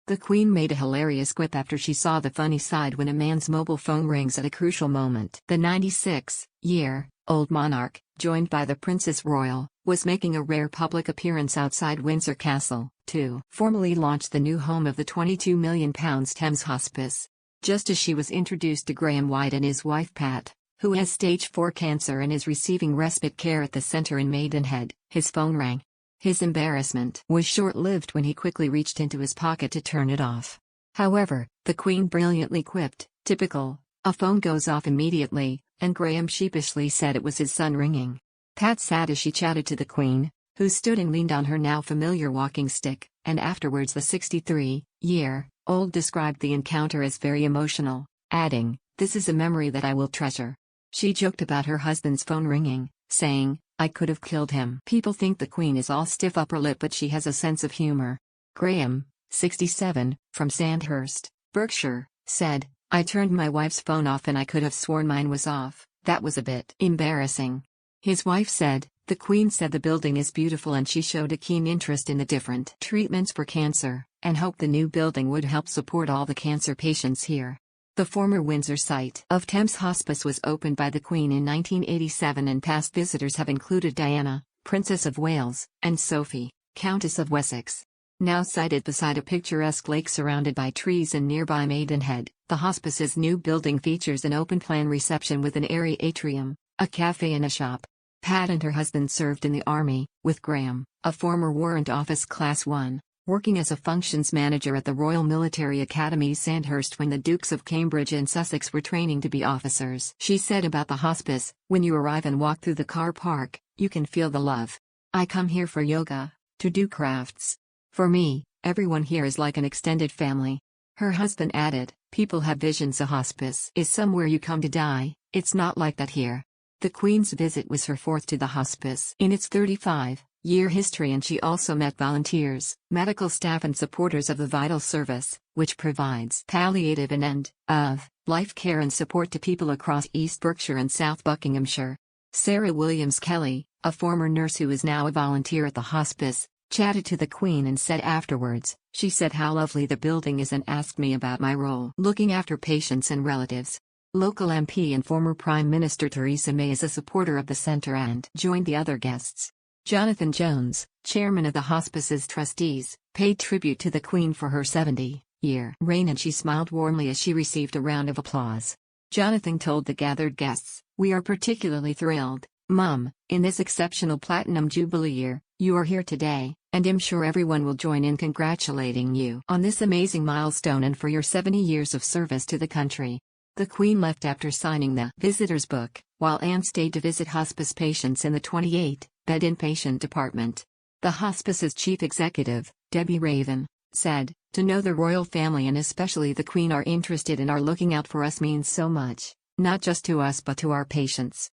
The Queen made a hilarious quip after she saw the funny side when a man's mobile phone rings at a crucial moment. The 96-year-old monarch, joined by the Princess Royal, was making a rare public appearance outside Windsor Castle, to formally launch the new home of the £22 million Thames Hospice. Just as she was introduced to Graham White and his wife Pat, who has stage 4 cancer and is receiving respite care at the centre in Maidenhead, his phone rang. His embarrassment was short-lived when he quickly reached into his pocket to turn it off. However, the Queen brilliantly quipped, "Typical, a phone goes off immediately," and Graham sheepishly said it was his son ringing. Pat sat as she chatted to the Queen, who stood and leaned on her now familiar walking stick, and afterwards the 63-year-old described the encounter as very emotional, adding, "This is a memory that I will treasure." She joked about her husband's phone ringing, saying, "I could have killed him." People think the Queen is all stiff upper lip, but she has a sense of humor. Graham, 67, from Sandhurst, Berkshire, said, "I turned my wife's phone off and I could have sworn mine was off. That was a bit embarrassing." His wife said, "The Queen said the building is beautiful and she showed a keen interest in the different treatments for cancer, and hoped the new building would help support all the cancer patients here." The former Windsor site of Thames Hospice was opened by the Queen in 1987, and past visitors have included Diana, Princess of Wales, and Sophie, Countess of Wessex. Now sited beside a picturesque lake surrounded by trees in nearby Maidenhead, the hospice's new building features an open-plan reception with an airy atrium, a cafe and a shop. Pat and her husband served in the army, with Graham, a former Warrant Office Class 1. Working as a functions manager at the Royal Military Academy Sandhurst when the Dukes of Cambridge and Sussex were training to be officers. She said about the hospice, "When you arrive and walk through the car park, you can feel the love. I come here for yoga, to do crafts. For me, everyone here is like an extended family." Her husband added, "People have visions a hospice is somewhere you come to die, it's not like that here." The Queen's visit was her fourth to the hospice in its 35-year history, and she also met volunteers, medical staff and supporters of the vital service, which provides palliative and end-of-life care and support to people across East Berkshire and South Buckinghamshire. Sarah Williams-Kelly, a former nurse who is now a volunteer at the hospice, chatted to the Queen and said afterwards, "She said how lovely the building is and asked me about my role looking after patients and relatives." Local MP and former Prime Minister Theresa May is a supporter of the centre and joined the other guests. Jonathan Jones, chairman of the hospice's trustees, paid tribute to the Queen for her 70-year reign, and she smiled warmly as she received a round of applause. Jonathan told the gathered guests, "We are particularly thrilled, Mum, in this exceptional Platinum Jubilee year, you are here today, and I'm sure everyone will join in congratulating you on this amazing milestone and for your 70 years of service to the country." The Queen left after signing the visitor's book, while Anne stayed to visit hospice patients in the 28-bed inpatient department. The hospice's chief executive, Debbie Raven, said, "To know the royal family and especially the Queen are interested and are looking out for us means so much, not just to us but to our patients.